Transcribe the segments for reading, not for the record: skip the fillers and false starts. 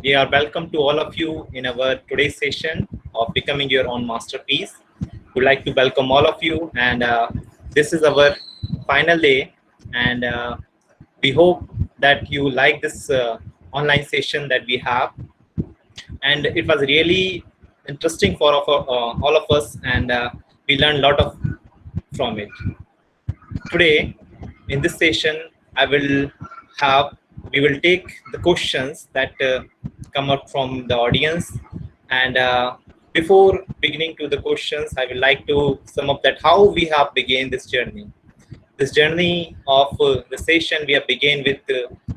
We are welcome to all of you in our today's session of Becoming Your Own Masterpiece. We'd like to welcome all of you, and this is our final day. And we hope that you like this online session that we have. And it was really interesting for all of us, and we learned a lot of from it. Today, in this session, I will have we will take the questions that come up from the audience, and before beginning to the questions, I would like to sum up that how we have begun this journey. This journey of the session we have begun with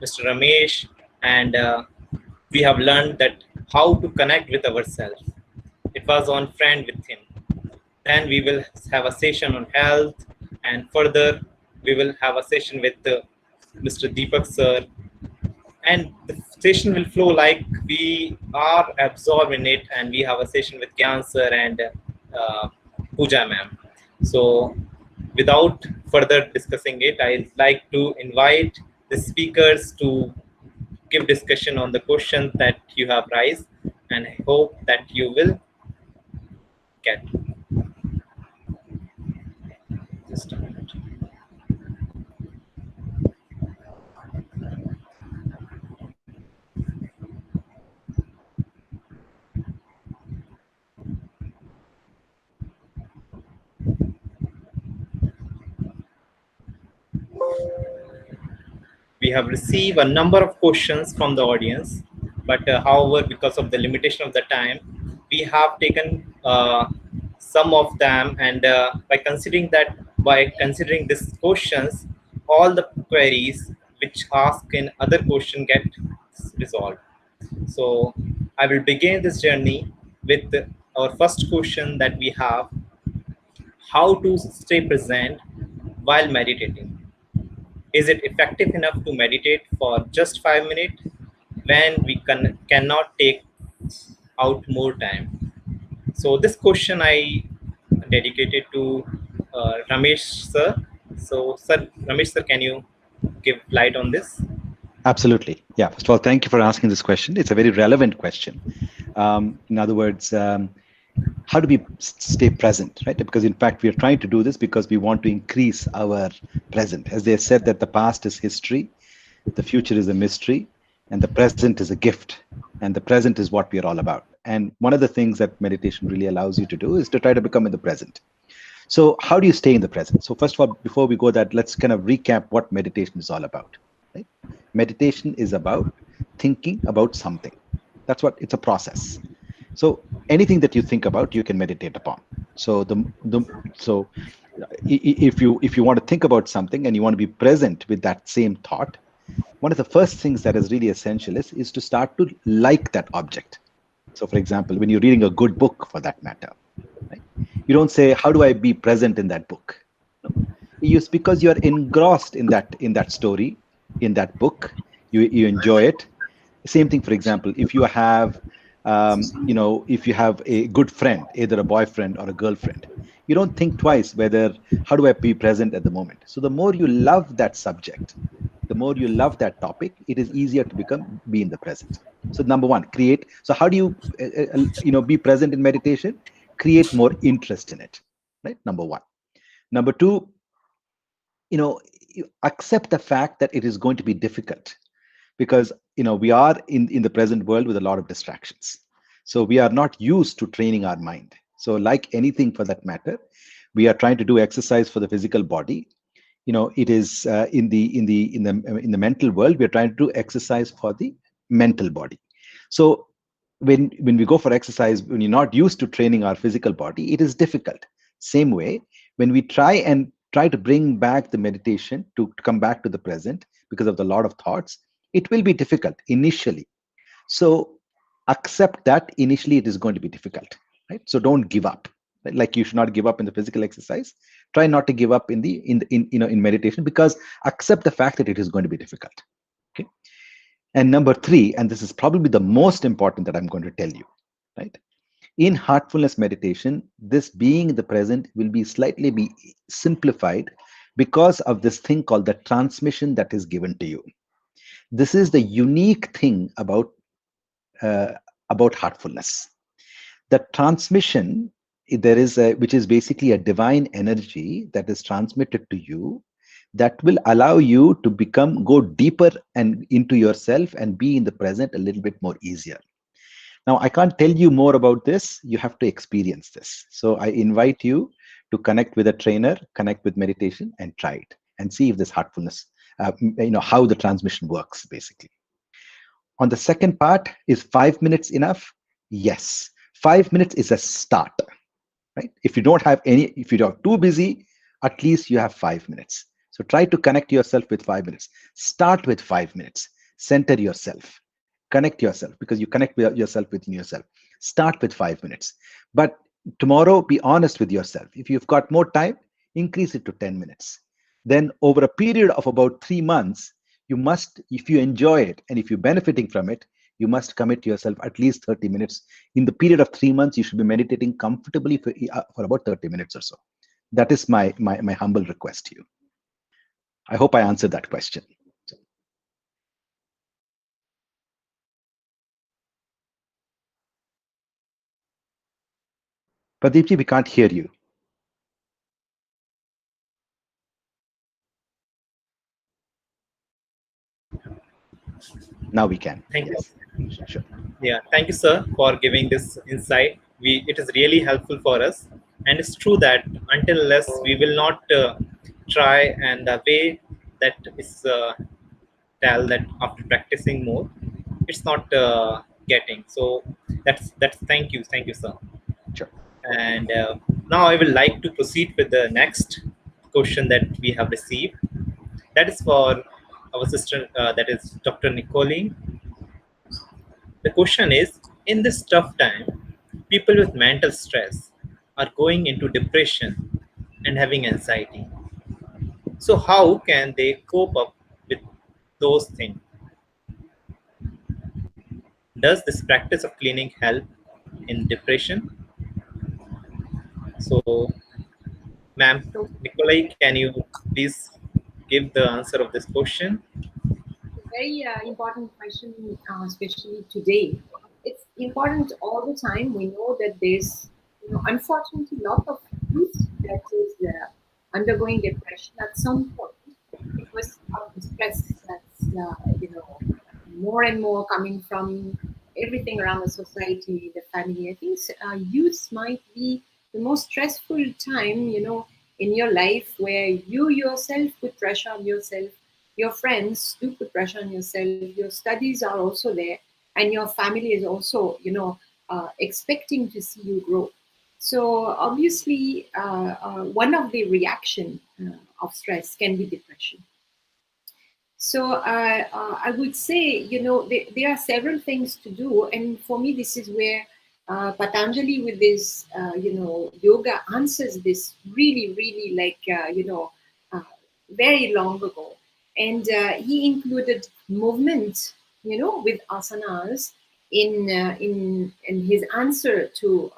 Mr. Ramesh, and we have learned that how to connect with ourselves. It was on friend with him. Then we will have a session on health, and further we will have a session with Mr. Deepak sir, and the session will flow like we are absorbed in it, and we have a session with Gyan sir and uh, Pooja ma'am. So without further discussing it, I'd like to invite the speakers to give discussion on the questions that you have raised, and I hope that you will get. Just a minute. We have received a number of questions from the audience, but however, because of the limitation of the time, we have taken some of them, and by considering these questions, all the queries which ask in other question get resolved. So I will begin this journey with our first question that we have: how to stay present while meditating. Is it effective enough to meditate for just 5 minutes when we cannot take out more time? So this question I dedicated to Ramesh sir. So sir, Ramesh sir, can you give light on this? Absolutely. Yeah. First of all, thank you for asking this question. It's a very relevant question. In other words, how do we stay present, right? Because in fact, we are trying to do this because we want to increase our present. As they said that the past is history, the future is a mystery, and the present is a gift. And the present is what we are all about. And one of the things that meditation really allows you to do is to try to become in the present. So how do you stay in the present? So first of all, before we go that, let's kind of recap what meditation is all about. Right? Meditation is about thinking about something. That's what it's a process. So anything that you think about, you can meditate upon. So if you want to think about something and you want to be present with that same thought, one of the first things that is really essential is to start to like that object. So for example, when you're reading a good book for that matter, right? You don't say, how do I be present in that book? No. It's because you're engrossed in that story, in that book. You enjoy it. Same thing, for example, if you have if you have a good friend, either a boyfriend or a girlfriend, you don't think twice whether how do I be present at the moment. So the more you love that subject, the more you love that topic, it is easier to be in the present. So number one, create. So how do you be present in meditation? Create more interest in it, right? Number one. Number two, you accept the fact that it is going to be difficult, because we are in the present world with a lot of distractions. So we are not used to training our mind. So like anything for that matter, we are trying to do exercise for the physical body. It is in the mental world, we are trying to do exercise for the mental body. So when we go for exercise, when you're not used to training our physical body, it is difficult. Same way, when we try to bring back the meditation to come back to the present because of the lot of thoughts, it will be difficult initially. So accept that initially it is going to be difficult, right? So don't give up. Right? Like you should not give up in the physical exercise. Try not to give up in meditation, because accept the fact that it is going to be difficult. Okay. And number three, and this is probably the most important that I'm going to tell you, right? In heartfulness meditation, this being in the present will be slightly be simplified because of this thing called the transmission that is given to you. This is the unique thing about about heartfulness. The transmission, there is a, which is basically a divine energy that is transmitted to you, that will allow you to go deeper and into yourself and be in the present a little bit more easier. Now, I can't tell you more about this. You have to experience this. So I invite you to connect with a trainer, connect with meditation, and try it and see if this heartfulness, how the transmission works, basically. On the second part, is 5 minutes enough? Yes. 5 minutes is a start, right? If you don't have any, if you're too busy, at least you have 5 minutes. So try to connect yourself with 5 minutes. Start with 5 minutes. Center yourself. Connect yourself, because you connect with yourself within yourself. Start with 5 minutes. But tomorrow, be honest with yourself. If you've got more time, increase it to 10 minutes. Then over a period of about 3 months, you must, if you enjoy it and if you're benefiting from it, you must commit yourself at least 30 minutes. In the period of 3 months, you should be meditating comfortably for about 30 minutes or so. That is my humble request to you. I hope I answered that question. Pradeepji, we can't hear you. Now we can. Thank you. Yes. Sure. Yeah, thank you, sir, for giving this insight. It is really helpful for us, and it's true that until unless we will not try, and the way that is tell that after practicing more, it's not getting. So that's thank you, sir. Sure. And now I will like to proceed with the next question that we have received. That is for our sister, that is Dr. Nicole. The question is, in this tough time, people with mental stress are going into depression and having anxiety. So, how can they cope up with those things? Does this practice of cleaning help in depression? So, ma'am, So Nikolai, can you please give the answer of this question? very important question, especially today. It's important all the time. We know that there's, unfortunately, a lot of youth that is undergoing depression at some point because of the stress that's, more and more coming from everything around the society, the family. I think youth might be the most stressful time, in your life where you yourself put pressure on yourself, your friends do put pressure on yourself, your studies are also there, and your family is also, expecting to see you grow. So obviously, one of the reaction of stress can be depression. So I would say, there are several things to do, and for me, this is where Patanjali, with this, yoga, answers this really, really, like uh, very long ago, and he included movement, with asanas in his answer to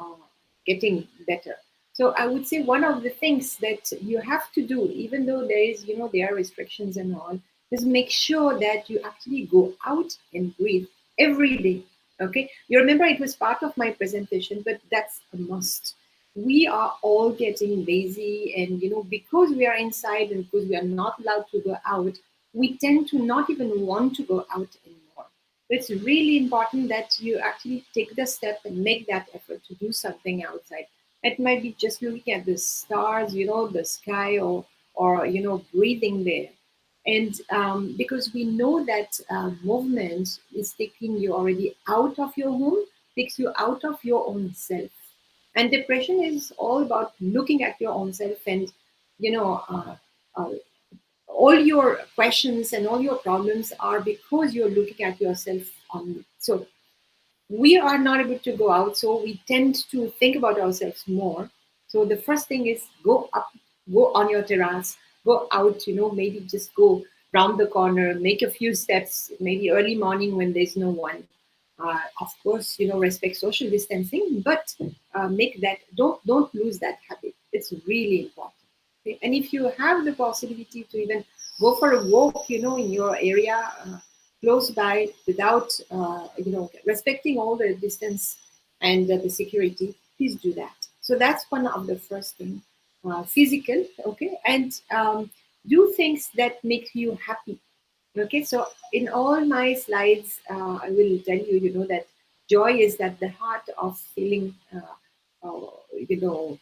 getting better. So I would say one of the things that you have to do, even though there is, there are restrictions and all, is make sure that you actually go out and breathe every day. Okay, you remember it was part of my presentation, but that's a must. We are all getting lazy, and because we are inside and because we are not allowed to go out, we tend to not even want to go out anymore. It's really important that you actually take the step and make that effort to do something outside. It might be just looking at the stars, the sky, or breathing there. And because we know that movement is taking you already out of your home, takes you out of your own self. And depression is all about looking at your own self, and you know uh, uh, all your questions and all your problems are because you're looking at yourself. So we are not able to go out, so we tend to think about ourselves more. So the first thing is go up, go on your terrace, go out, maybe just go round the corner, make a few steps, maybe early morning when there's no one. Of course, respect social distancing, but make that, don't lose that habit. It's really important. Okay? And if you have the possibility to even go for a walk, in your area, close by without, respecting all the distance and the security, please do that. So that's one of the first thing. Physical, okay, and do things that make you happy. Okay, so in all my slides, I will tell you, that joy is at the heart of feeling, you know,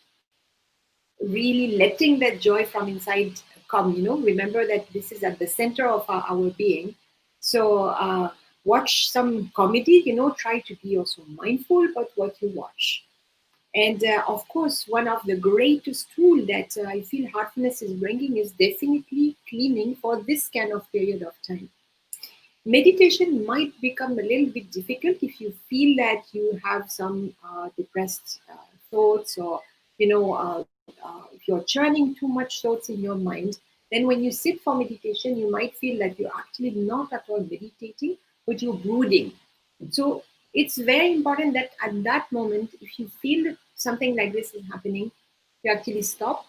really letting that joy from inside come. Remember that this is at the center of our being. So watch some comedy. Try to be also mindful about what you watch. And of course, one of the greatest tool that I feel Heartfulness is bringing is definitely cleaning for this kind of period of time. Meditation might become a little bit difficult if you feel that you have some depressed thoughts, or if you're churning too much thoughts in your mind. Then when you sit for meditation, you might feel that you're actually not at all meditating, but you're brooding. So it's very important that at that moment, if you feel that something like this is happening, you actually stop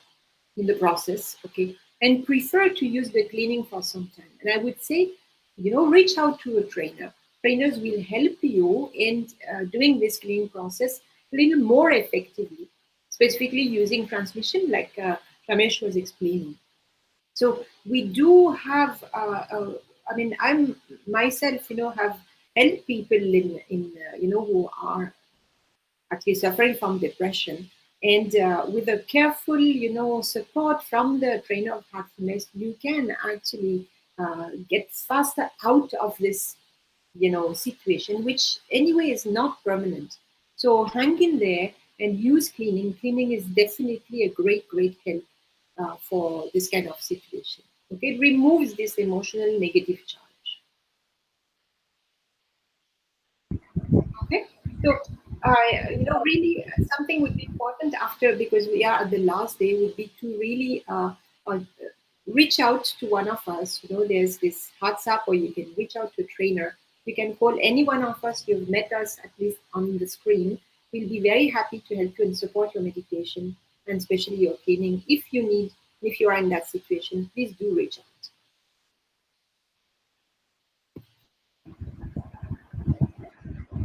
in the process, okay, and prefer to use the cleaning for some time. And I would say, reach out to a trainer. Trainers will help you in doing this cleaning process a little more effectively, specifically using transmission, like Ramesh was explaining. So we do have, I mean, I'm myself, have helped people who are actually suffering from depression. And with a careful, support from the trainer of Heartfulness, you can actually get faster out of this, situation, which anyway is not permanent. So hang in there and use cleaning. Cleaning is definitely a great, great help for this kind of situation. Okay, it removes this emotional negative charge. Okay, so really something would be important after, because we are at the last day, would be to really reach out to one of us. There's this WhatsApp, or you can reach out to a trainer. You can call any one of us. You've met us at least on the screen. We'll be very happy to help you and support your meditation, and especially your cleaning. If you need, if you are in that situation, please do reach out.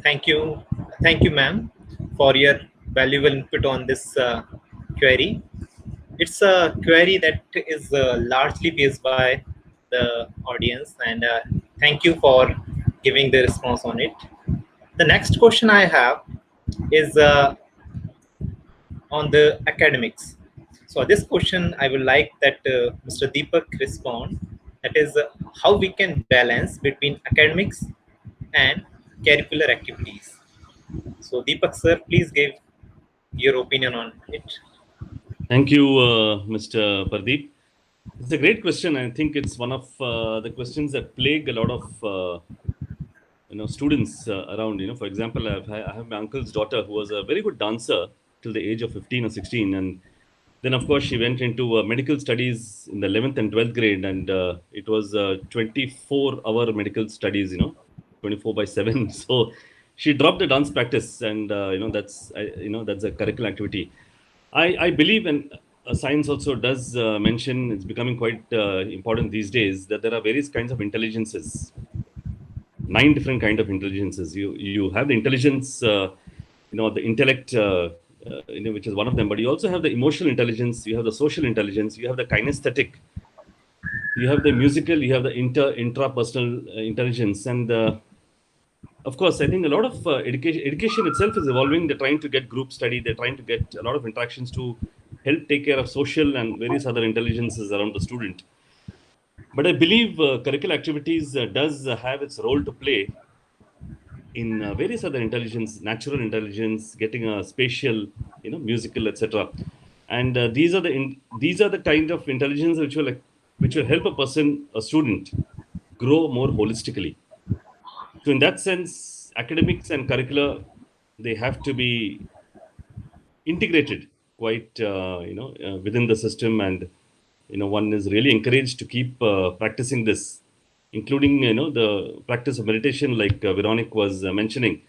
Thank you. Thank you, ma'am, for your valuable input on this query. It's a query that is largely based by the audience, and thank you for giving the response on it. The next question I have is on the academics. So this question I would like that Mr. Deepak respond. That is how we can balance between academics and curricular activities. So Deepak sir, please give your opinion on it. Thank you, Mr. Pardeep. It's a great question. I think it's one of the questions that plague a lot of students around. For example, I have my uncle's daughter who was a very good dancer till the age of 15 or 16, and then of course she went into medical studies in the 11th and 12th grade, and it was 24-hour medical studies. 24/7. So she dropped the dance practice, and that's a curricular activity. I believe, and science also does mention, it's becoming quite important these days, that there are various kinds of intelligences. 9 different kind of intelligences. You have the intelligence, the intellect, which is one of them. But you also have the emotional intelligence. You have the social intelligence. You have the kinesthetic. You have the musical. You have the intrapersonal intelligence. And of course, I think a lot of education itself is evolving. They're trying to get group study. They're trying to get a lot of interactions to help take care of social and various other intelligences around the student. But I believe curricular activities does have its role to play in various other intelligence, natural intelligence, getting a spatial, musical, etc. And these are the kind of intelligence which will help a student, grow more holistically. So in that sense, academics and curricula, they have to be integrated quite, within the system, and one is really encouraged to keep practicing this, including the practice of meditation, like Veronique was mentioning.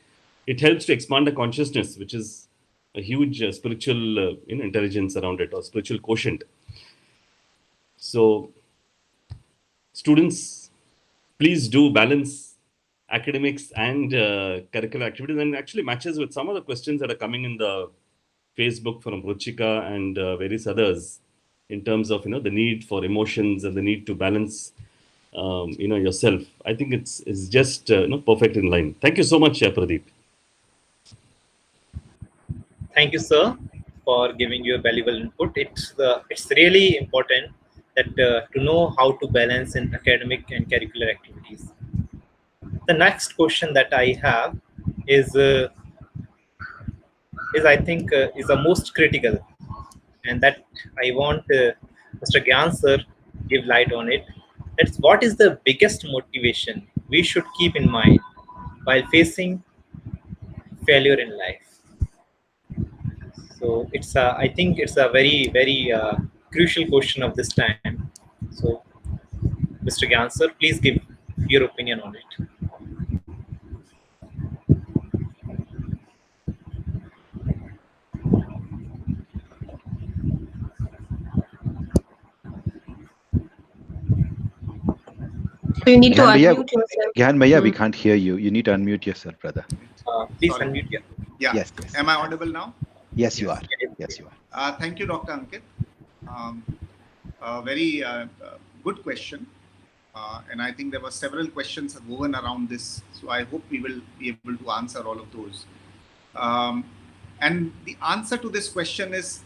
It helps to expand the consciousness, which is a huge spiritual intelligence around it, or spiritual quotient. So students, please do balance academics and curricular activities, and actually matches with some of the questions that are coming in the Facebook from Ruchika and various others in terms of the need for emotions and the need to balance yourself. I think it's just perfect in line. Thank you so much, Pradeep. Thank you, sir, for giving your valuable input. It's really important that to know how to balance in academic and curricular activities. The next question that I have is uh, is I think is the most critical, and that I want Mr. Gyan sir give light on it. That's what is the biggest motivation we should keep in mind while facing failure in life. So I think it's a very crucial question of this time. So, Mr. Gyan sir, please give your opinion on it. So you need to Gyan Bhaiya, unmute yourself. Gyan Bhaiya, we can't hear you. You need to unmute yourself, brother. Please Sorry. unmute your. Yeah. Yes. Am I audible now? Yes, you Yes. are. Yes, you are. Thank you, Dr. Ankit. A very good question. And I think there were several questions woven around this. So I hope we will be able to answer all of those. And the answer to this question is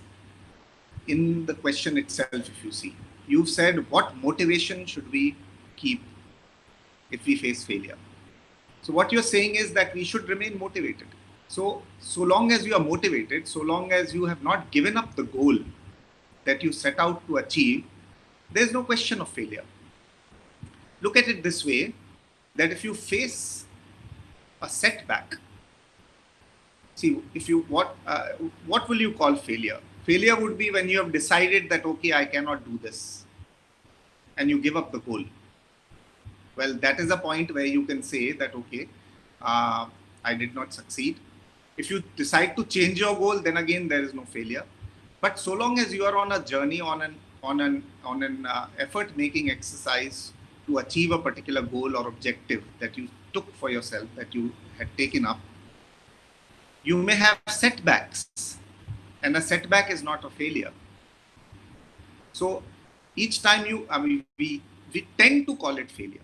in the question itself, if you see. You've said, what motivation should we keep if we face failure? So what you're saying is that we should remain motivated. So long as you are motivated, so long as you have not given up the goal that you set out to achieve, there's no question of failure. Look at it this way, that if you face a setback, see, if you what will you call failure? Failure would be when you have decided that, okay, I cannot do this, and you give up the goal. Well, that is a point where you can say that, okay, I did not succeed. If you decide to change your goal, then again there is no failure. But so long as you are on a journey, on an effort-making exercise to achieve a particular goal or objective that you took for yourself, that you had taken up, you may have setbacks, and a setback is not a failure. So each time we tend to call it failure.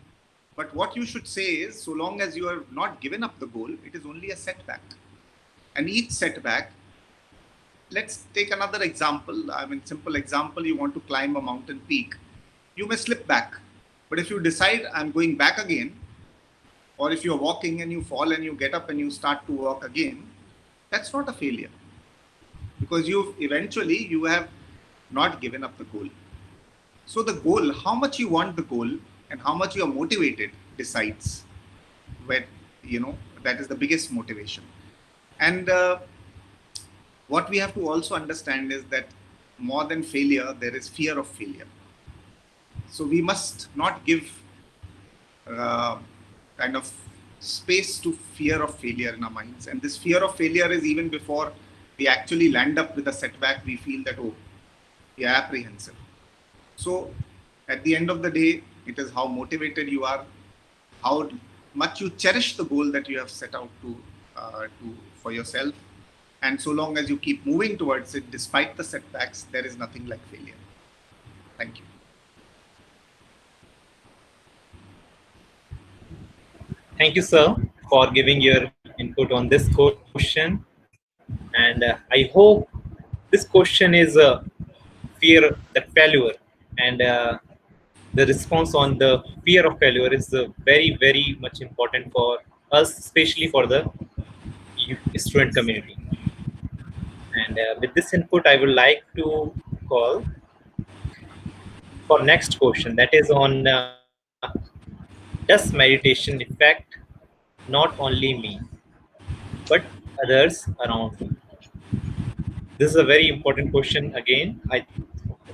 But what you should say is, so long as you have not given up the goal, it is only a setback. And each setback, let's take another example. Simple example, you want to climb a mountain peak. You may slip back. But if you decide, I'm going back again, or if you're walking and you fall and you get up and you start to walk again, that's not a failure. Because you have not given up the goal. So the goal, how much you want the goal and how much you are motivated decides where, that is the biggest motivation. And what we have to also understand is that more than failure, there is fear of failure. So we must not give kind of space to fear of failure in our minds. And this fear of failure is even before we actually land up with a setback, we feel that, oh, we are apprehensive. So at the end of the day, it is how motivated you are, how much you cherish the goal that you have set out to for yourself. And so long as you keep moving towards it, despite the setbacks, there is nothing like failure. Thank you. Thank you, sir, for giving your input on this question. And I hope this question is fear that failure, and the response on the fear of failure is very much important for us, especially for the student community. And with this input, I would like to call for next question, that is on does meditation affect not only me but others around me? This is a very important question. Again,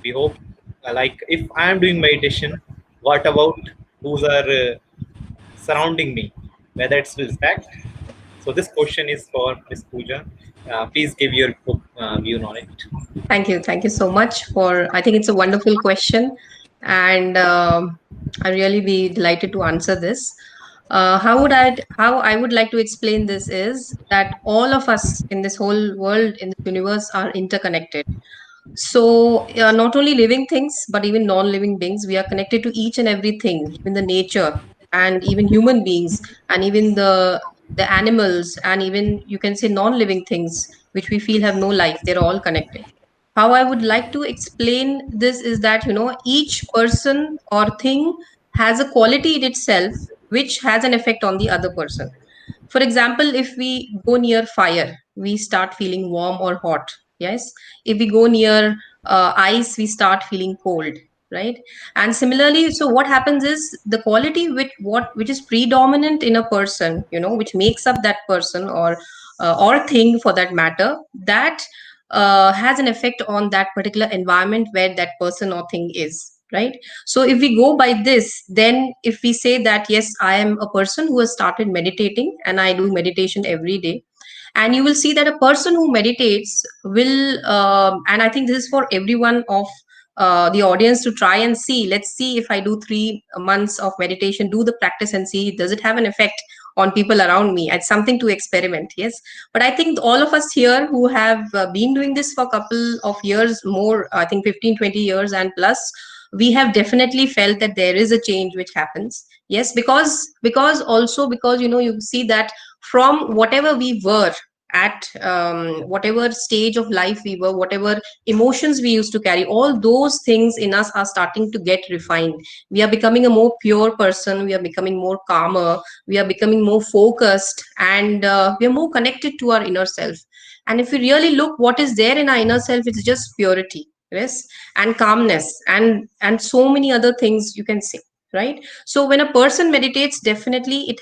we hope like if I am doing meditation, what about who's are surrounding me, whether it's will affect. So this question is for Ms. Pooja. Please give your view on it. Thank you. Thank you so much I think it's a wonderful question. And I'll really be delighted to answer this. How I would like to explain this is that all of us in this whole world, in the universe, are interconnected. So, not only living things, but even non-living beings, we are connected to each and everything, even the nature, and even human beings, and even the animals, and even you can say non-living things, which we feel have no life. They're all connected. How I would like to explain this is that, each person or thing has a quality in itself, which has an effect on the other person. For example, if we go near fire, we start feeling warm or hot. Yes. If we go near ice, we start feeling cold. Right. And similarly, so what happens is the quality which is predominant in a person, which makes up that person or thing for that matter, that has an effect on that particular environment where that person or thing is. Right. So if we go by this, then if we say that, yes, I am a person who has started meditating and I do meditation every day, and you will see that a person who meditates will, and I think this is for everyone of the audience to try and see. Let's see, if I do 3 months of meditation, do the practice and see, does it have an effect on people around me? It's something to experiment. Yes. But I think all of us here who have been doing this for a couple of years more, I think 15, 20 years and plus, we have definitely felt that there is a change which happens. Yes, because also because you see that from whatever we were at, whatever stage of life we were, whatever emotions we used to carry, all those things in us are starting to get refined. We are becoming a more pure person, we are becoming more calmer, we are becoming more focused, and we are more connected to our inner self. And if we really look what is there in our inner self, it's just purity. Yes. And calmness, and so many other things you can say. Right. So when a person meditates, definitely it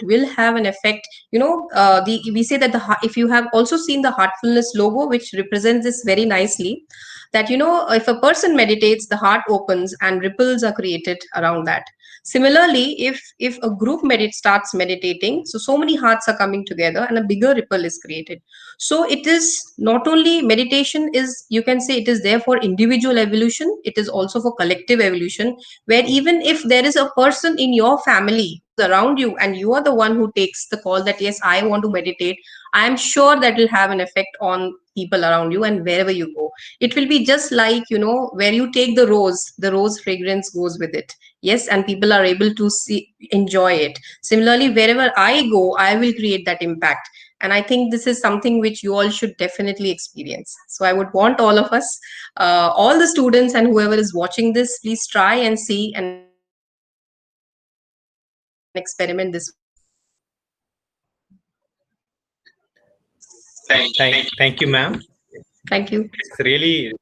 will have an effect. The we say that if you have also seen the heartfulness logo, which represents this very nicely, that if a person meditates, the heart opens and ripples are created around that. Similarly, if a group starts meditating, so many hearts are coming together and a bigger ripple is created. So it is not only meditation is, you can say, it is there for individual evolution, it is also for collective evolution, where even if there is a person in your family who's around you and you are the one who takes the call that, yes, I want to meditate, I am sure that will have an effect on people around you, and wherever you go, it will be just like, where you take the rose fragrance goes with it. Yes. And people are able to enjoy it. Similarly, wherever I go, I will create that impact. And I think this is something which you all should definitely experience. So I would want all of us, all the students and whoever is watching this, please try and see and experiment this way. Thank you, ma'am. Thank you. It's really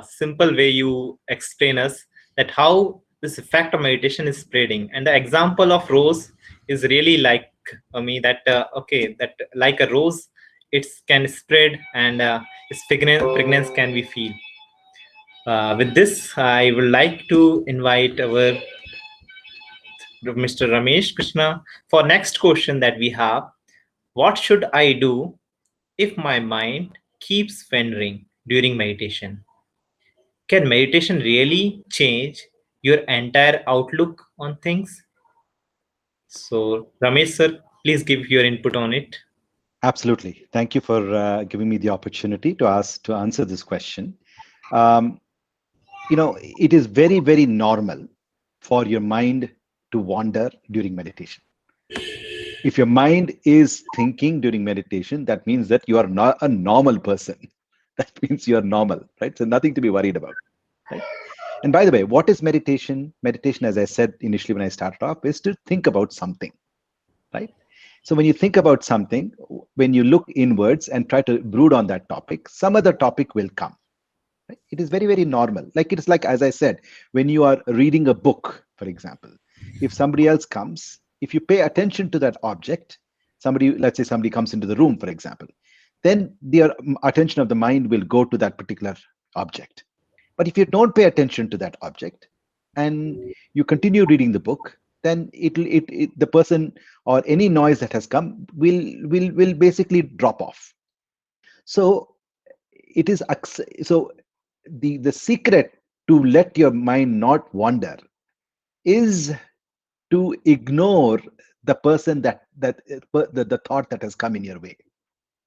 simple way you explain us that how this effect of meditation is spreading. And the example of rose is really like me that okay, that like a rose, it can spread and its fragrance can be feel. With this, I would like to invite our Mr. Ramesh Krishna for next question that we have. What should I do if my mind keeps wandering during meditation? Can meditation really change your entire outlook on things? So, Ramesh sir, please give your input on it. Absolutely. Thank you for giving me the opportunity to answer this question. Um, it is very, very normal for your mind to wander during meditation. If your mind is thinking during meditation, that means that you are not a normal person. That means you are normal, right? So nothing to be worried about, right? And by the way, what is meditation? Meditation, as I said initially when I started off, is to think about something, right? So when you think about something, when you look inwards and try to brood on that topic, some other topic will come. Right? It is very, very normal. Like it's like, as I said, when you are reading a book, for example, if somebody else comes, if you pay attention to that object, let's say somebody comes into the room, for example, then the attention of the mind will go to that particular object. But if you don't pay attention to that object and you continue reading the book, then the person or any noise that has come will basically drop off. So it is so the secret to let your mind not wander is to ignore the person the thought that has come in your way.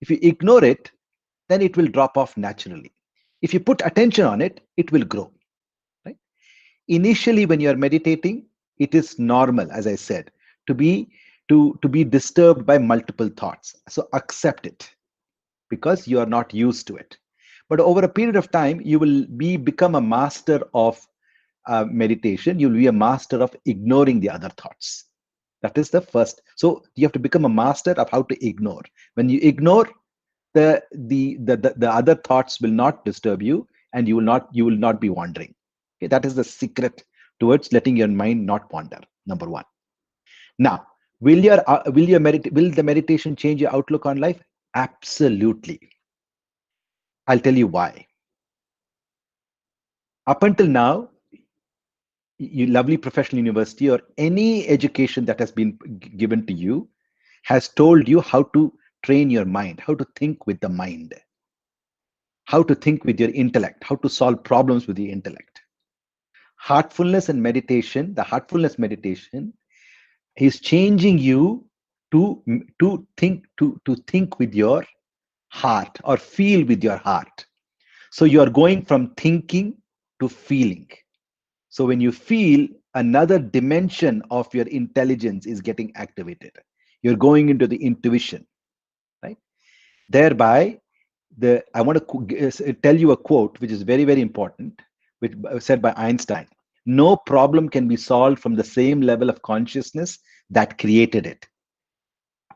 If you ignore it, then it will drop off naturally. If you put attention on it, it will grow. Right? Initially, when you are meditating, it is normal, as I said, to be disturbed by multiple thoughts. So accept it, because you are not used to it. But over a period of time, you will become a master of meditation. You will be a master of ignoring the other thoughts. That is the first. So you have to become a master of how to ignore. When you ignore, the other thoughts will not disturb you, and you will not be wandering. Okay, that is the secret towards letting your mind not wander. Number one. Now, will the meditation change your outlook on life? Absolutely. I'll tell you why. Up until now, your lovely professional university or any education that has been given to you has told you how to train your mind, how to think with the mind, how to think with your intellect, how to solve problems with the intellect. Heartfulness and meditation, the heartfulness meditation, is changing you to think with your heart, or feel with your heart. So you are going from thinking to feeling. So when you feel, another dimension of your intelligence is getting activated. You're going into the intuition, right? Thereby, I want to tell you a quote which is very, very important, which said by Einstein. No problem can be solved from the same level of consciousness that created it.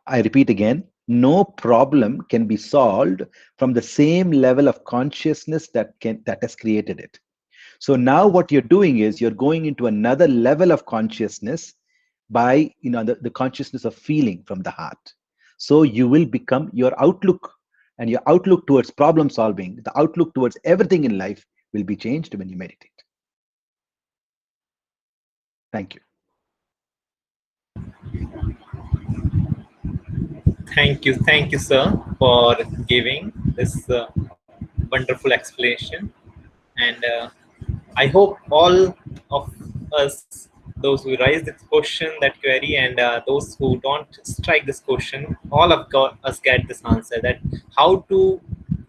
I repeat again, no problem can be solved from the same level of consciousness that has created it. So now what you're doing is you're going into another level of consciousness by the consciousness of feeling from the heart. So you will become, your outlook towards problem solving, the outlook towards everything in life will be changed when you meditate. Thank you. Thank you, sir, for giving this wonderful explanation. And I hope all of us, those who raise this question, that query, and those who don't strike this question, all of us get this answer, that how to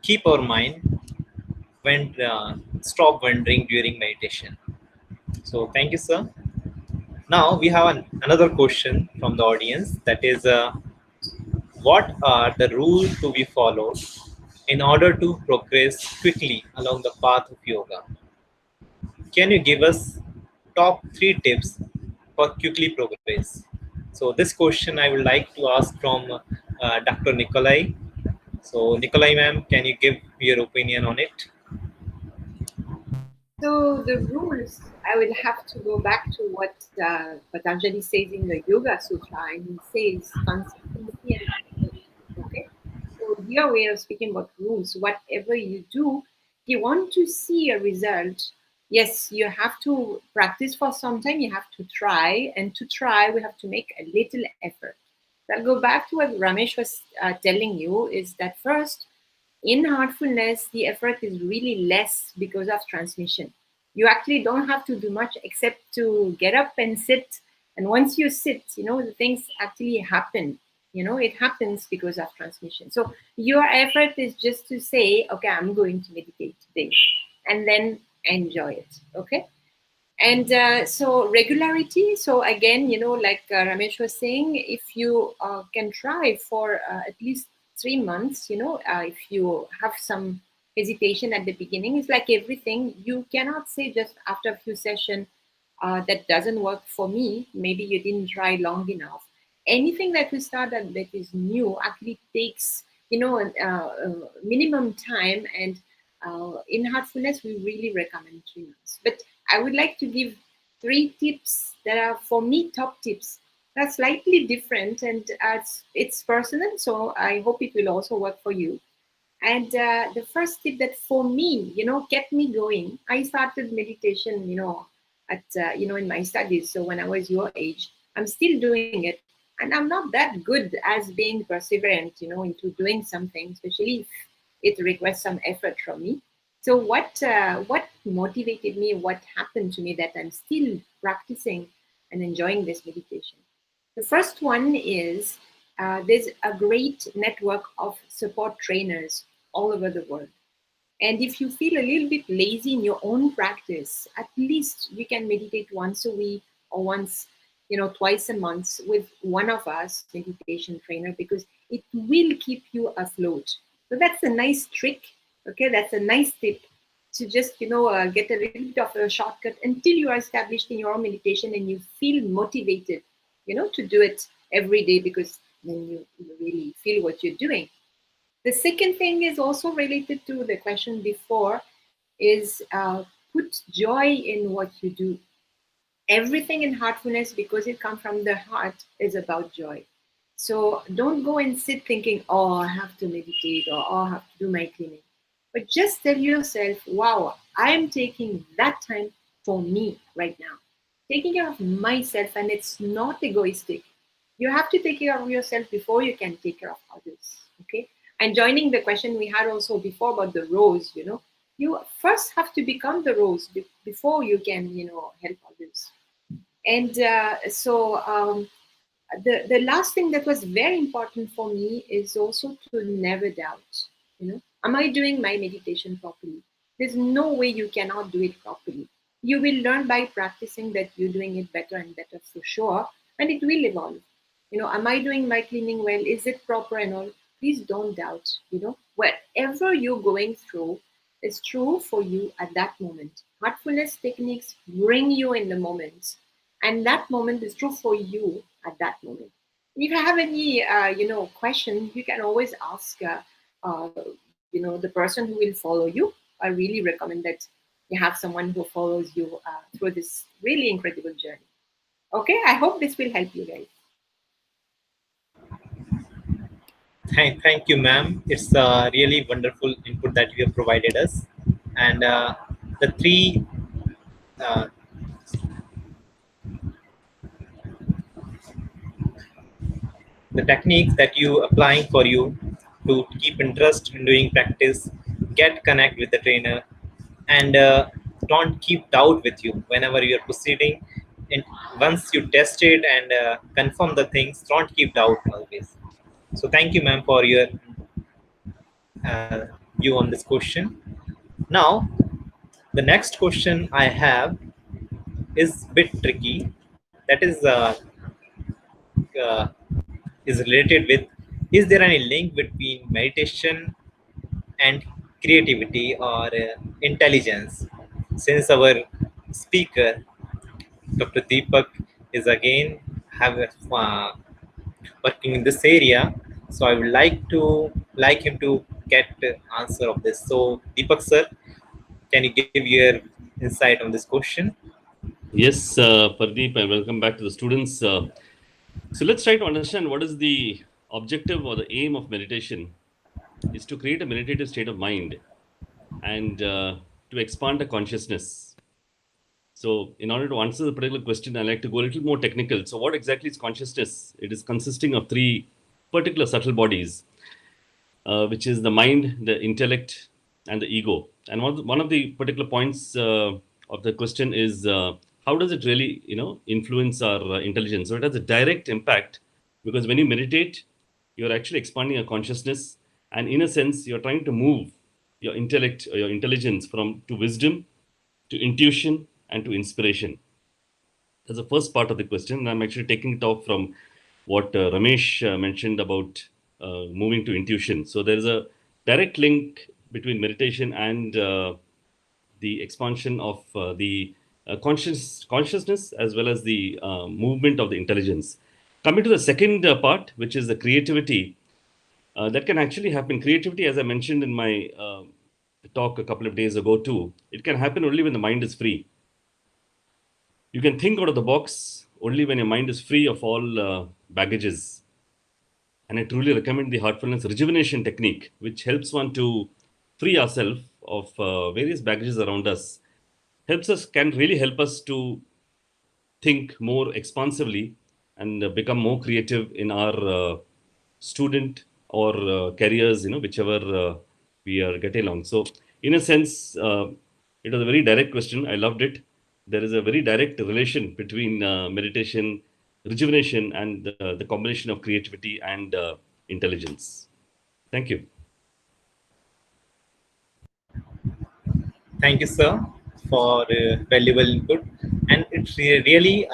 keep our mind when stop wandering during meditation. So thank you, sir. Now we have another question from the audience, that is, what are the rules to be followed in order to progress quickly along the path of yoga? Can you give us top 3 tips for quickly progress? So this question I would like to ask from Dr. Nikolai. So Nikolai ma'am, can you give your opinion on it? So the rules, I will have to go back to what Patanjali says in the Yoga Sutra, and he says consistency and continuity. Okay, so your way of speaking about rules, whatever you do, if you want to see a result, yes, you have to practice for some time. You have to try, and to try, we have to make a little effort. So I'll go back to what Ramesh was telling you. Is that first, in heartfulness, the effort is really less because of transmission. You actually don't have to do much except to get up and sit. And once you sit, the things actually happen. It happens because of transmission. So your effort is just to say, okay, I'm going to meditate today, and then enjoy it. Okay. And so regularity. So again, like Ramesh was saying, if you can try for at least 3 months, if you have some hesitation at the beginning, it's like everything. You cannot say just after a few sessions, that doesn't work for me. Maybe you didn't try long enough. Anything that we start that is new actually takes, minimum time. And in heartfulness, we really recommend 3 months. But I would like to give 3 tips that are, for me, top tips. That's slightly different, and it's personal, so I hope it will also work for you. And the first tip that for me, kept me going, I started meditation, at, in my studies. So when I was your age, I'm still doing it. And I'm not that good as being perseverant, into doing something, especially if it requests some effort from me. So what motivated me, what happened to me that I'm still practicing, and enjoying this meditation. The first one is there's a great network of support trainers all over the world. And if you feel a little bit lazy in your own practice, at least you can meditate once a week or once, twice a month with one of us meditation trainer, because it will keep you afloat. So that's a nice trick. Okay, that's a nice tip to just, get a little bit of a shortcut until you are established in your own meditation and you feel motivated, to do it every day, because then you really feel what you're doing. The second thing is also related to the question before, is put joy in what you do. Everything in Heartfulness, because it comes from the heart, is about joy. So don't go and sit thinking, oh, I have to meditate, or oh, I have to do my cleaning. But just tell yourself, wow, I am taking that time for me right now. Taking care of myself, and it's not egoistic. You have to take care of yourself before you can take care of others. Okay. And joining the question we had also before about the rose, you first have to become the rose before you can, help others. And the last thing that was very important for me is also to never doubt. Am I doing my meditation properly? There's no way you cannot do it properly. You will learn by practicing that you're doing it better and better for sure, and it will evolve. Am I doing my cleaning well? Is it proper and all? Please don't doubt. Whatever you're going through is true for you at that moment. Heartfulness techniques bring you in the moment, and that moment is true for you at that moment. If you have any question, you can always ask uh, the person who will follow you. I really recommend that you have someone who follows you through this really incredible journey. Okay, I hope this will help you guys. Thank you, ma'am. It's a really wonderful input that you have provided us. And the three uh, the techniques that you applying for you to keep interest in doing practice, get connect with the trainer, and don't keep doubt with you whenever you are proceeding. And once you test it and confirm the things, don't keep doubt always. So thank you, ma'am, for your uh, view on this question. Now, the next question I have is a bit tricky. That uh, is related with: is there any link between meditation and creativity or intelligence? Since our speaker, Dr. Deepak, is again have working in this area, so I would like him to get the answer of this. So Deepak sir, can you give your insight on this question? Yes, Pardeep, and welcome back to the students. So let's try to understand what is the objective or the aim of meditation is to create a meditative state of mind and to expand the consciousness. So in order to answer the particular question, I like to go a little more technical. So what exactly is consciousness? It is consisting of three particular subtle bodies, which is the mind, the intellect, and the ego. And one of the particular points of the question is how does it really, influence our intelligence? So it has a direct impact because when you meditate, you're actually expanding your consciousness, and in a sense, you're trying to move your intellect or your intelligence from to wisdom, to intuition, and to inspiration. That's the first part of the question. I'm actually taking it off from what Ramesh mentioned about moving to intuition. So there is a direct link between meditation and the expansion of the consciousness as well as the movement of the intelligence. Coming to the second part, which is the creativity, that can actually happen. Creativity, as I mentioned in my talk a couple of days ago too, it can happen only when the mind is free. You can think out of the box only when your mind is free of all baggages. And I truly recommend the heartfulness rejuvenation technique, which helps one to free ourselves of various baggages around us. Can really help us to think more expansively and become more creative in our student or careers, whichever we are getting along. So, in a sense, it was a very direct question. I loved it. there is a very direct relation between meditation, rejuvenation, and the combination of creativity and intelligence. Thank you. Thank you, sir, for valuable input. And it's really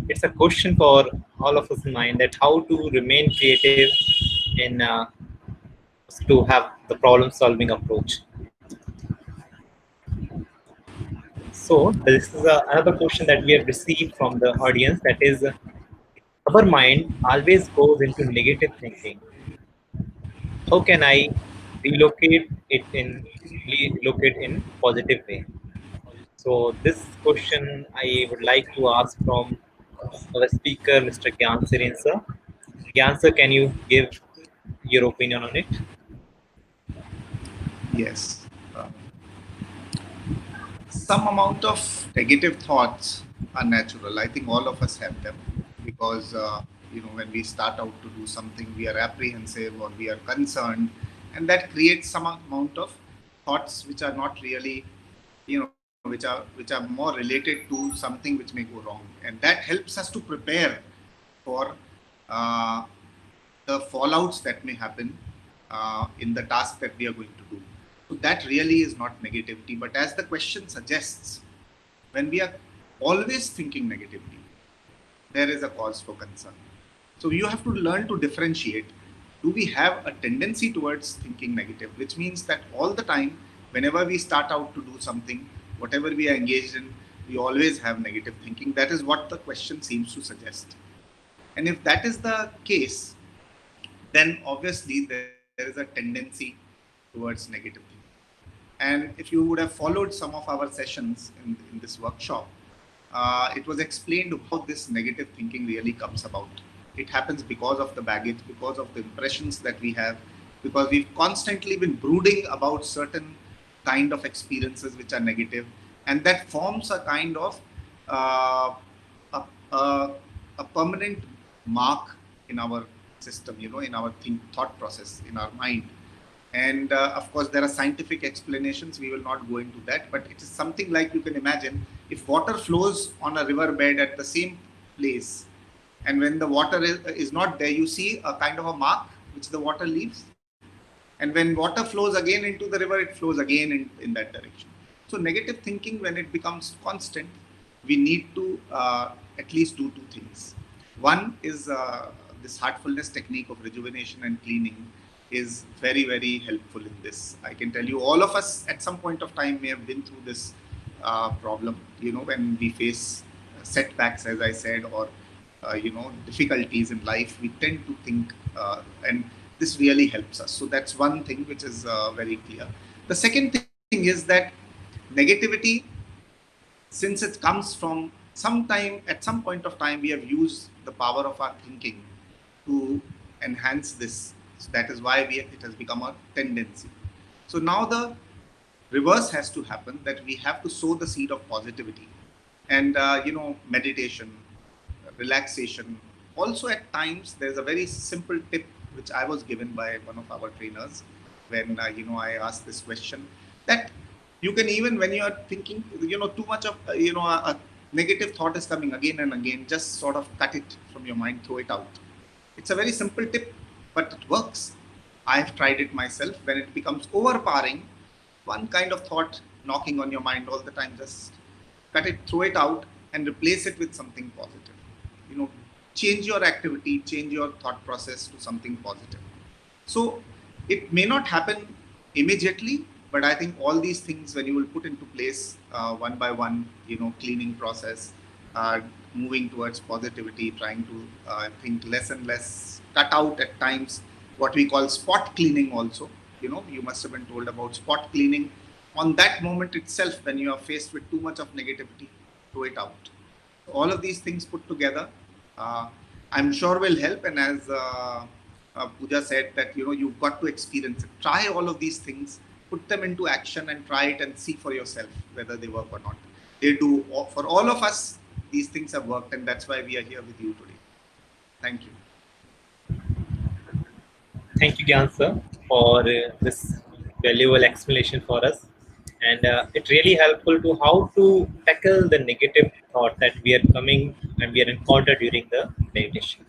it's a question for all of us in mind that how to remain creative in to have the problem-solving approach. So this is another question that we have received from the audience. That is, our mind always goes into negative thinking. How can I relocate in positive way? So this question I would like to ask from our speaker, Mr. Gyan Sirin sir. Gyan sir, can you give your opinion on it? Yes. Some amount of negative thoughts are natural. I think all of us have them because when we start out to do something, we are apprehensive or we are concerned, and that creates some amount of thoughts which are not really, which are more related to something which may go wrong, and that helps us to prepare for uh, the fallouts that may happen in the task that we are going to do. So that really is not negativity. But as the question suggests, when we are always thinking negatively, there is a cause for concern. So you have to learn to differentiate. Do we have a tendency towards thinking negative, which means that all the time, whenever we start out to do something, whatever we are engaged in, we always have negative thinking. That is what the question seems to suggest. And if that is the case, then obviously there is a tendency towards negative thinking. And if you would have followed some of our sessions in this workshop, it was explained how this negative thinking really comes about. It happens because of the baggage, because of the impressions that we have, because we've constantly been brooding about certain kind of experiences which are negative, and that forms a kind of uh, a, a permanent mark in our system, in our thought process, in our mind. And of course, there are scientific explanations. We will not go into that, but it is something like, you can imagine, if water flows on a river bed at the same place, and when the water is not there, you see a kind of a mark which the water leaves. And when water flows again into the river, it flows again in that direction. So negative thinking, when it becomes constant, we need to at least do two things. One is this heartfulness technique of rejuvenation and cleaning is very, very helpful in this. I can tell you, all of us at some point of time may have been through this problem, when we face setbacks, as I said, or difficulties in life, we tend to think, and this really helps us. So that's one thing which is very clear. The second thing is that negativity, since it comes from at some point of time, we have used the power of our thinking to enhance this. So that is why it has become a tendency. So now the reverse has to happen, that we have to sow the seed of positivity. And, meditation, relaxation. Also at times, there's a very simple tip which I was given by one of our trainers when, I asked this question, that you can, even when you are thinking, too much of, a negative thought is coming again and again, just sort of cut it from your mind, throw it out. It's a very simple tip, but it works. I've tried it myself. When it becomes overpowering, one kind of thought knocking on your mind all the time, just cut it, throw it out, and replace it with something positive. Change your activity, change your thought process to something positive. So it may not happen immediately, but I think all these things, when you will put into place one by one, cleaning process, moving towards positivity, trying to think less and less, cut out at times what we call spot cleaning also. You must have been told about spot cleaning. On that moment itself, when you are faced with too much of negativity, throw it out. So all of these things put together, I'm sure will help. And as Pooja said, that you've got to experience it. Try all of these things, put them into action, and try it and see for yourself whether they work or not. They do. For all of us, these things have worked, and that's why we are here with you today. Thank you. Thank you, Gyan sir, for this valuable explanation for us. and it really helpful to how to tackle the negative thought that we are coming and we are encountered during the meditation.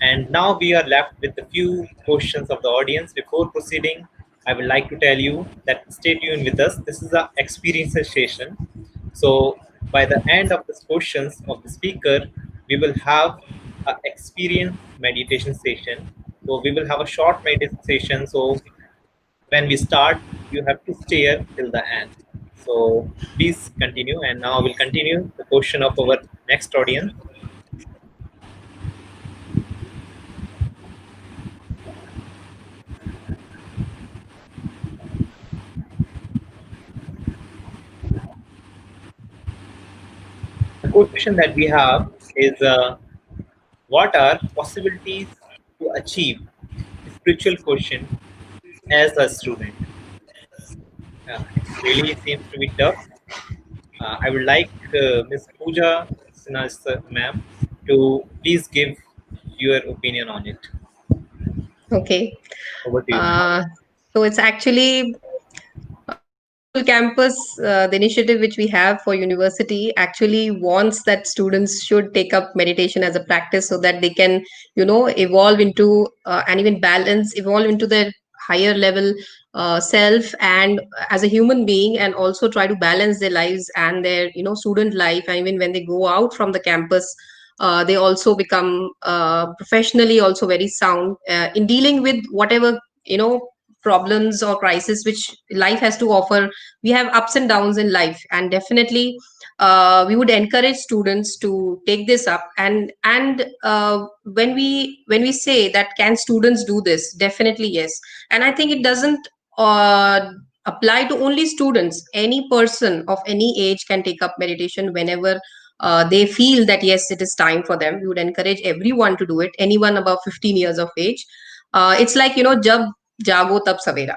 And now we are left with a few questions of the audience. Before proceeding, I would like to tell you that stay tuned with us. This is a experience session. So by the end of the questions of the speaker, we will have a experience meditation session. So we will have a short meditation session. So when we start, you have to stay here till the end. So please continue. And now we'll continue the question of our next audience. The question that we have is what are possibilities to achieve spiritual quotient as a student? It really seems to be tough. I would like Ms. Pooja Sinha ma'am to please give your opinion on it. Okay. Over to you, ma'am. Uh, so it's actually Heartful Campus, the initiative which we have for university actually wants that students should take up meditation as a practice so that they can, evolve into and even evolve into their higher level self and as a human being, and also try to balance their lives and their, student life. And even when they go out from the campus, they also become professionally also very sound in dealing with whatever, problems or crisis which life has to offer. We have ups and downs in life, and definitely we would encourage students to take this up. And when we say that can students do this, definitely yes. And I think it doesn't uh, apply to only students. Any person of any age can take up meditation whenever they feel that yes, it is time for them. We would encourage everyone to do it, anyone above 15 years of age. It's like, jab jago tab savera,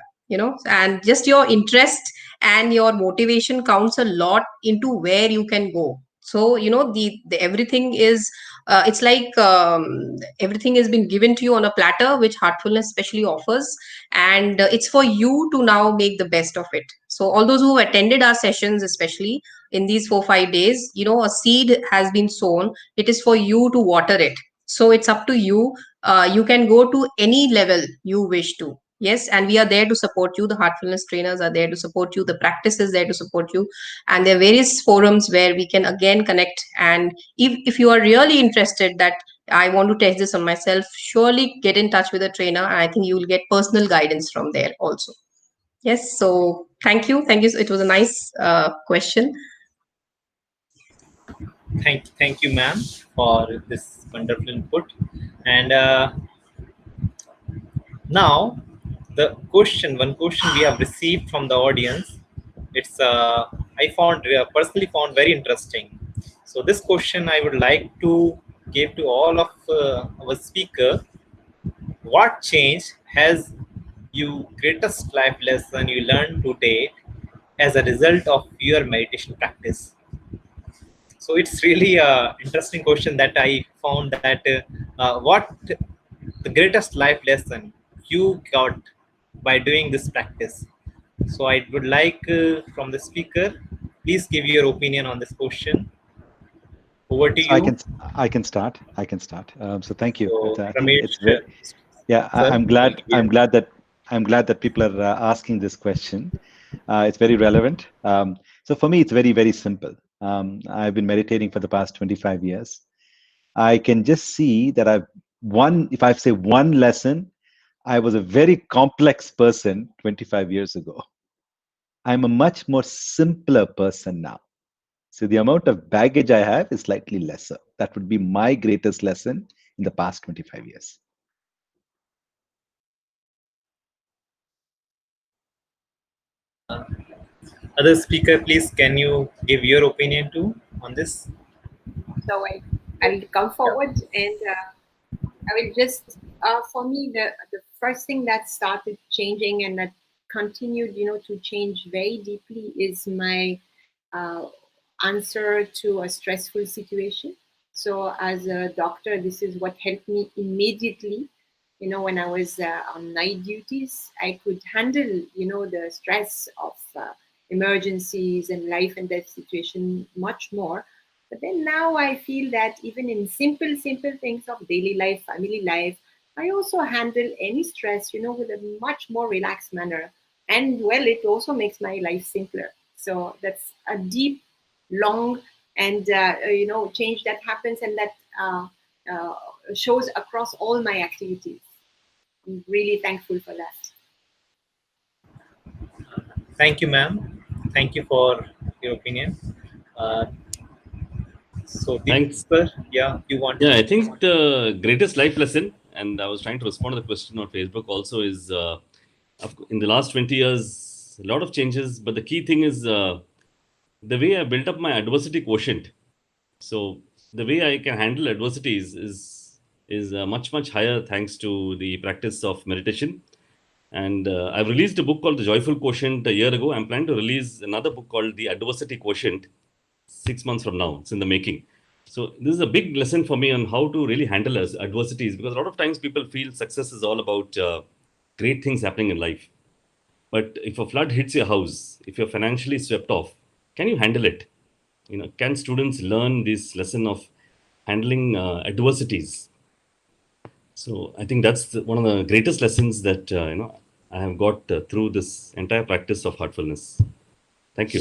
and just your interest and your motivation counts a lot into where you can go. So the everything is it's like everything has been given to you on a platter, which Heartfulness especially offers, and it's for you to now make the best of it. So all those who have attended our sessions, especially in these 4 5 days, a seed has been sown. It is for you to water it. So it's up to you. You can go to any level you wish to. Yes, and we are there to support you. The Heartfulness trainers are there to support you. The practice is there to support you. And there are various forums where we can again connect. And if you are really interested that I want to test this on myself, surely get in touch with a trainer. And I think you will get personal guidance from there also. Yes, so thank you. Thank you. It was a nice question. Thank you, ma'am, for this wonderful input. And now, one question we have received from the audience, it's I found personally found very interesting. So this question I would like to give to all of our speaker. What change has you greatest life lesson you learned today as a result of your meditation practice? So it's really a interesting question that I found that what the greatest life lesson you got by doing this practice. So I would like from the speaker, please give your opinion on this question. Over to So I you. can I can start. I can start. So thank you. So I think Ramesh, it's very, yeah. sir, I'm will glad. give you. I'm glad that people are asking this question. It's very relevant. So for me, it's very very simple. I've been meditating for the past 25 years. I can just see that if I say one lesson, I was a very complex person 25 years ago. I'm a much more simpler person now. So the amount of baggage I have is slightly lesser. That would be my greatest lesson in the past 25 years. Other speaker, please, can you give your opinion too on this? So I'll come forward and I will just, for me, the first thing that started changing and that continued, to change very deeply is my uh, answer to a stressful situation. So as a doctor, this is what helped me immediately. When I was on night duties, I could handle, the stress of emergencies and life and death situation much more. But then now I feel that even in simple things of daily life, family life, I also handle any stress, with a much more relaxed manner. And well, it also makes my life simpler. So that's a deep, long, and change that happens, and that uh, shows across all my activities. I'm really thankful for that. Thank you, ma'am. Thank you for your opinion. Uh, so, Thanks. Deepak, sir, yeah, you want Yeah, to? I think the greatest life lesson, and I was trying to respond to the question on Facebook also, is in the last 20 years, a lot of changes, but the key thing is the way I built up my adversity quotient. So the way I can handle adversities is much higher thanks to the practice of meditation. And I've released a book called The Joyful Quotient a year ago. I'm planning to release another book called The Adversity Quotient 6 months from now. It's in the making. So this is a big lesson for me on how to really handle adversities, because a lot of times people feel success is all about great things happening in life. But if a flood hits your house, if you're financially swept off, can you handle it? Can students learn this lesson of handling adversities? So I think that's one of the greatest lessons that I have got through this entire practice of heartfulness. Thank you.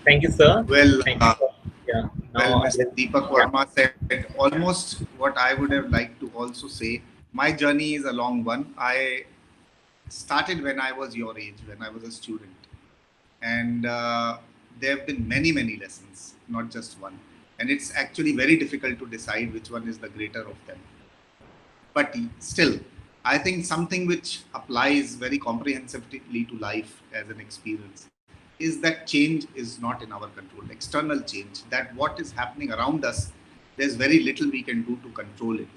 Thank you, sir. Well, Thank you. Yeah. well, Now, Mr. Deepak Verma said almost what I would have liked to also say. My journey is a long one. I started when I was your age, when I was a student. And there have been many lessons, not just one. And it's actually very difficult to decide which one is the greater of them. But still, I think something which applies very comprehensively to life as an experience is that change is not in our control. External change, that what is happening around us, there's very little we can do to control it.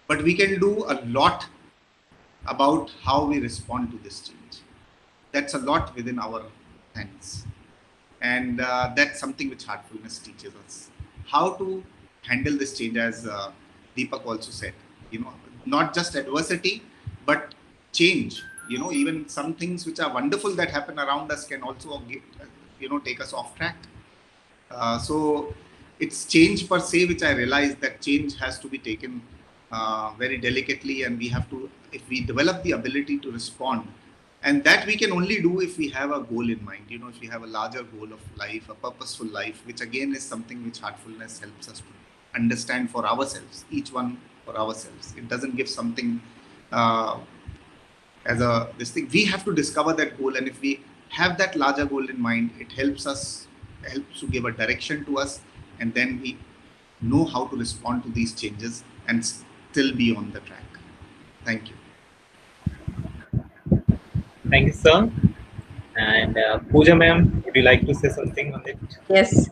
But we can do a lot about how we respond to this change. That's a lot within our hands. And that's something which heartfulness teaches us. How to handle this change, as Deepak also said. Not just adversity, but change. Even some things which are wonderful that happen around us can also take us off track. So it's change per se, which I realized that change has to be taken very delicately, and we have to, if we develop the ability to respond, and that we can only do if we have a goal in mind, if we have a larger goal of life, a purposeful life, which again is something which heartfulness helps us to understand for ourselves, each one for ourselves. It doesn't give something as this thing. We have to discover that goal, and if we have that larger goal in mind, it helps to give a direction to us, and then we know how to respond to these changes and still be on the track. Thank you. thank you, sir. And Pooja, ma'am, would you like to say something on it? Yes,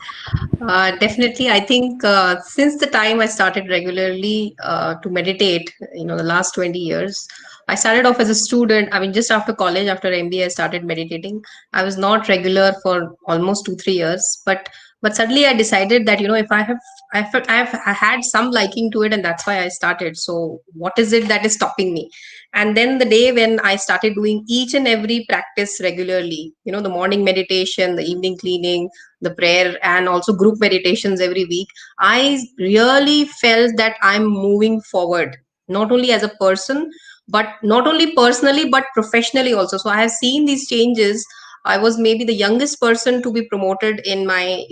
definitely. I think since the time I started regularly to meditate, the last 20 years, I started off as a student. I mean, just after college, after MBA, I started meditating. I was not regular for almost 2, 3 years, but suddenly I decided that if I had some liking to it, and that's why I started. So what is it that is stopping me? And then the day when I started doing each and every practice regularly, the morning meditation, the evening cleaning, the prayer, and also group meditations every week, I really felt that I'm moving forward, not only as a person, but not only personally but professionally also. So I have seen these changes. I was maybe the youngest person to be promoted in my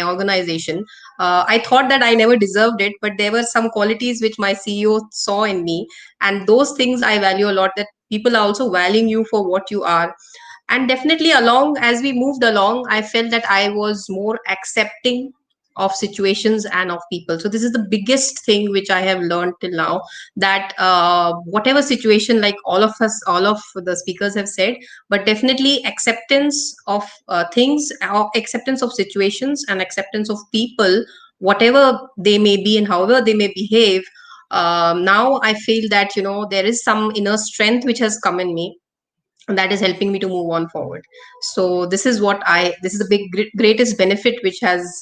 organization. I thought that I never deserved it, but there were some qualities which my CEO saw in me, and those things I value a lot, that people are also valuing you for what you are. And definitely, along as we moved along, I felt that I was more accepting of situations and of people. So this is the biggest thing which I have learned till now, that whatever situation, like all of the speakers have said, but definitely acceptance of things, or acceptance of situations, and acceptance of people, whatever they may be and however they may behave. Now I feel that there is some inner strength which has come in me, that is helping me to move on forward. So this is the greatest benefit which has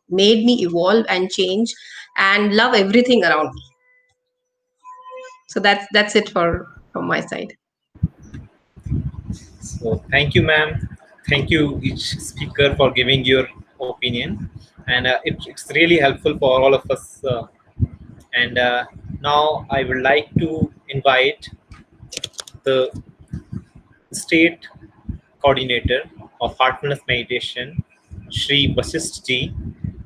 made me evolve and change and love everything around me. So that's it from my side. So thank you, ma'am. Thank you, each speaker, for giving your opinion, and it's really helpful for all of us. And now I would like to invite the state coordinator of Heartfulness Meditation, Shri Vasist ji,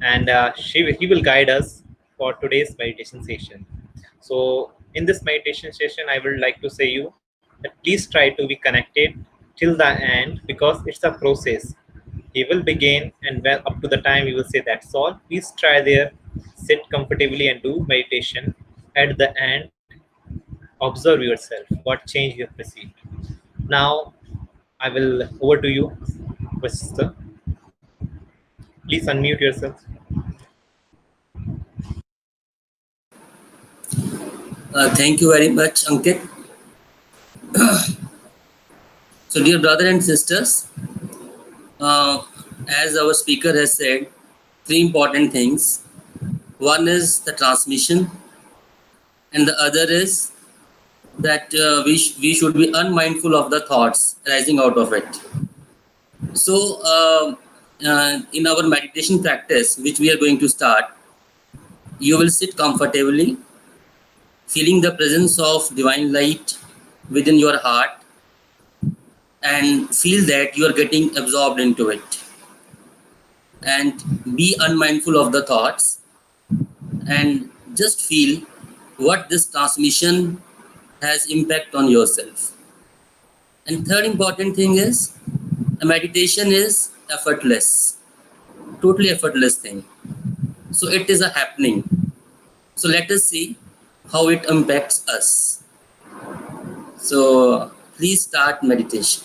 and he will guide us for today's meditation session. So, in this meditation session, I would like to say you that please try to be connected till the end because it's a process. He will begin, and well, up to the time he will say that's all. Please try there, sit comfortably and do meditation. At the end, observe yourself what change you have perceived. Now, I will over to you, Vasister. Please unmute yourself. Thank you very much, Ankit. So, dear brother and sisters, uh, as our speaker has said, three important things. One is the transmission, and the other is that we should be unmindful of the thoughts arising out of it. So, in our meditation practice, which we are going to start, you will sit comfortably, feeling the presence of divine light within your heart, and feel that you are getting absorbed into it. And be unmindful of the thoughts and just feel what this transmission has impact on yourself. And third important thing is a meditation is effortless, totally effortless thing. So it is a happening. So let us see how it impacts us. So please start meditation.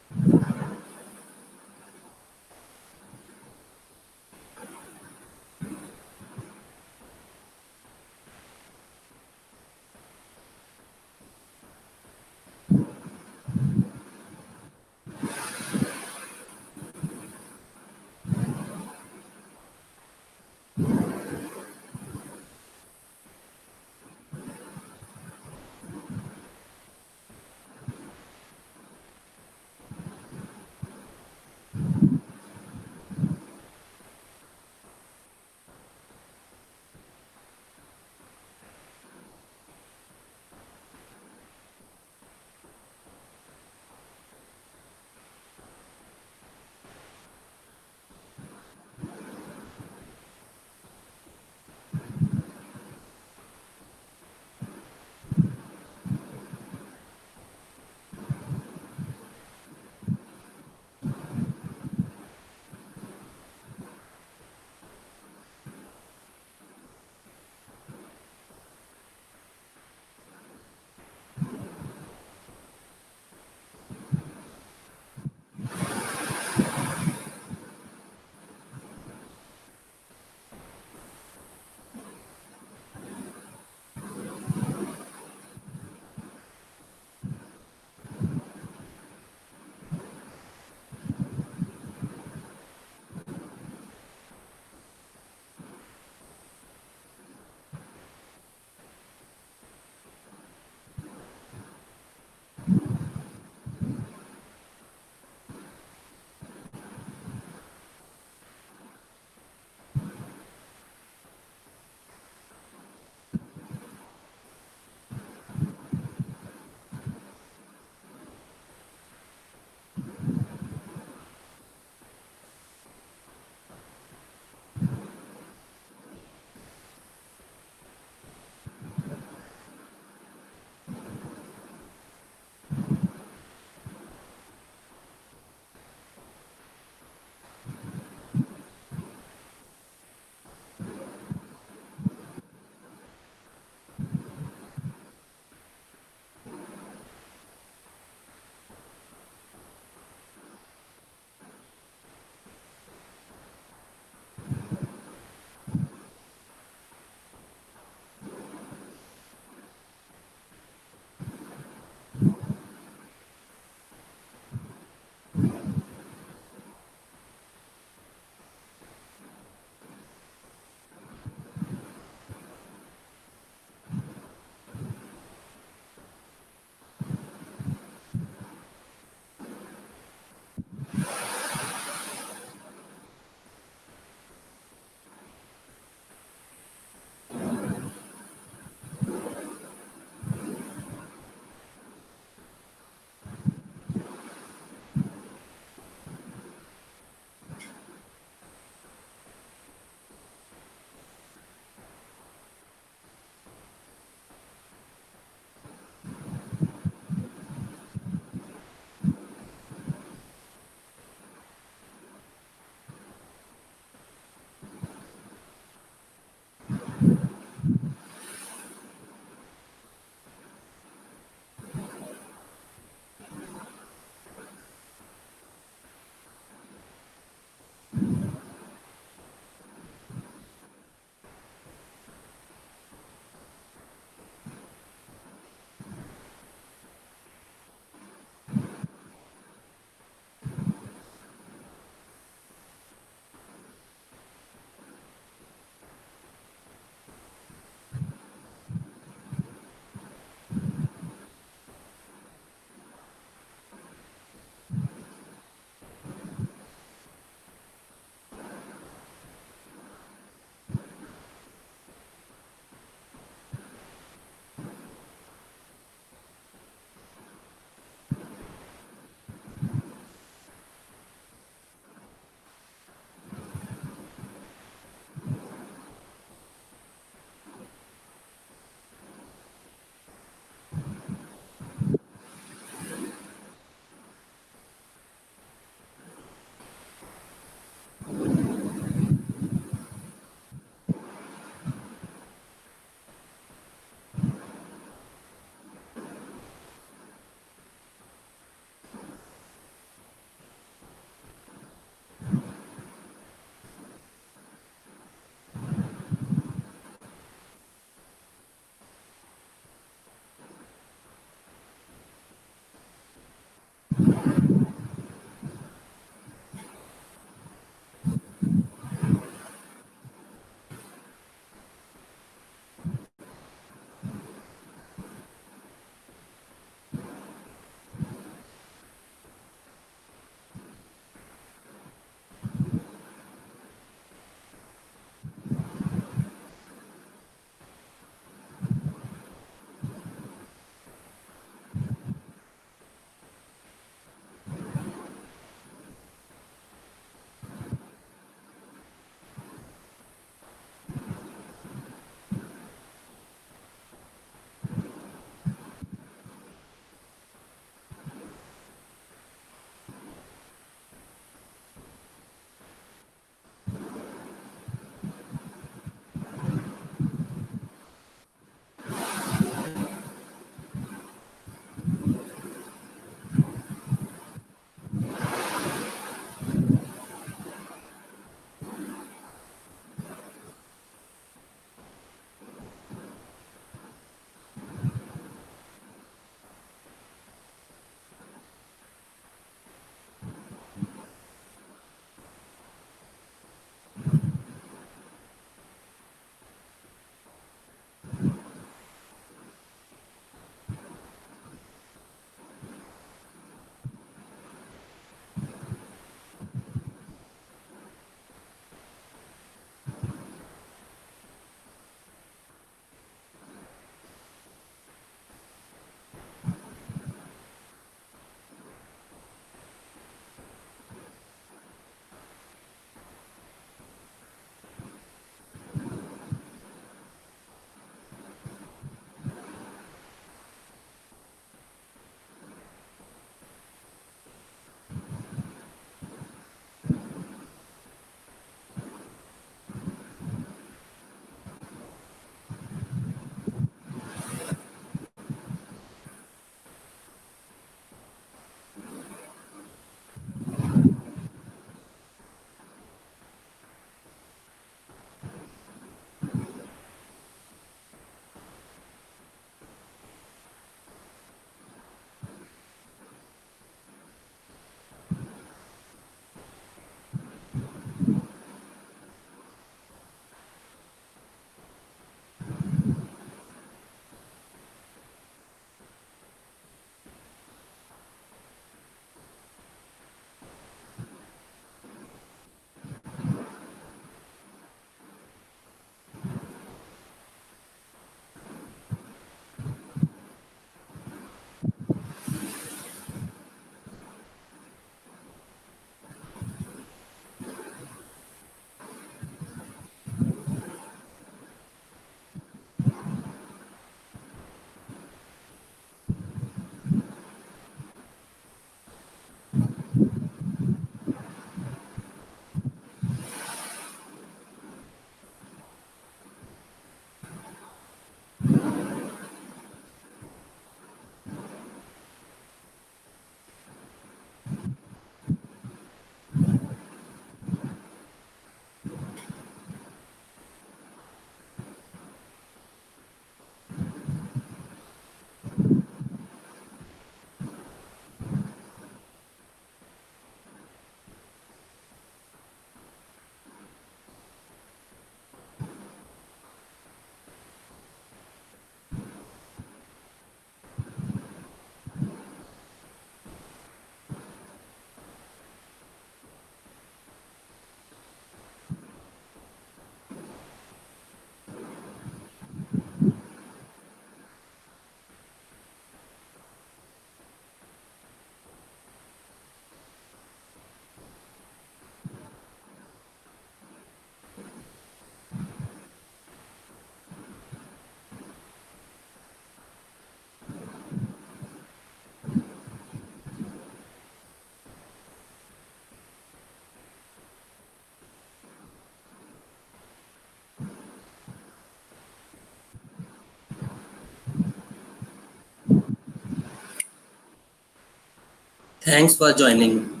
Thanks for joining.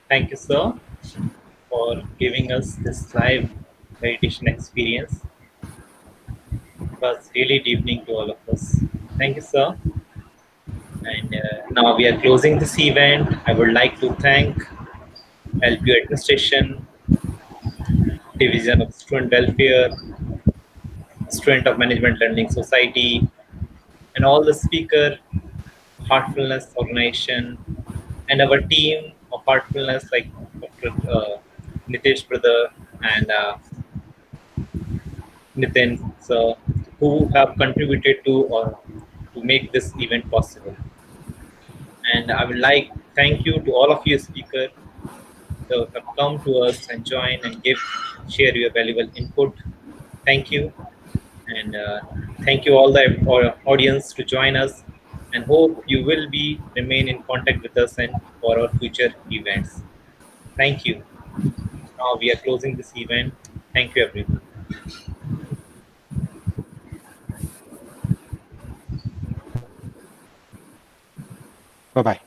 Thank you, sir, for giving us this live meditation experience. It was really deepening to all of us. Thank you, sir. And now we are closing this event. I would like to thank LPU Administration, Division of Student Welfare, Student of Management Learning Society, and all the speaker, Heartfulness organization, and our team of Heartfulness like Dr. Nitesh brother and Nitin, so who have contributed to make this event possible. And I would like thank you to all of you speakers who have come to us and join and share your valuable input. Thank you, and thank you all the audience to join us, and hope you will be remain in contact with us and for our future events. Thank you. Now we are closing this event. Thank you, everyone. Bye bye.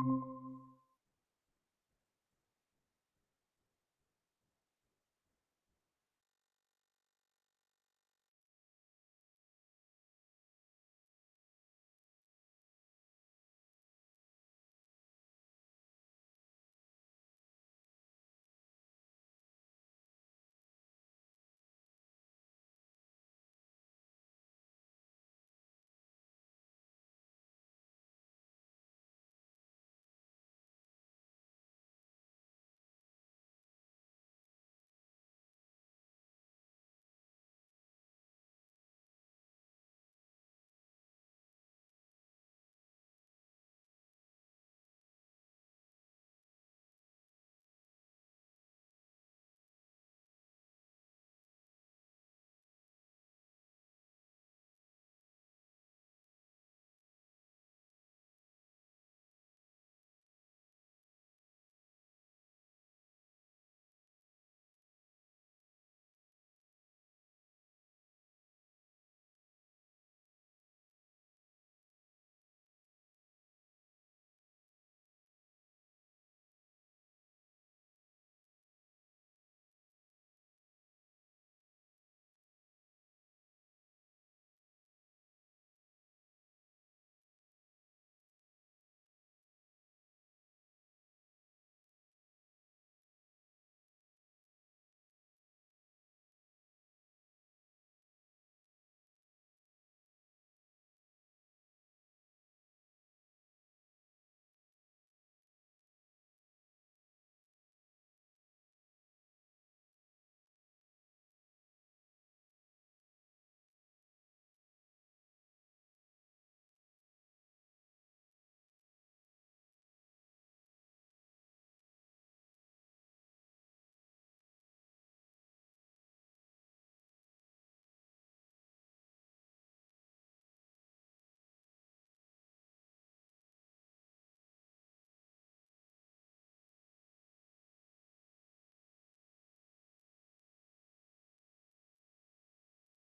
you.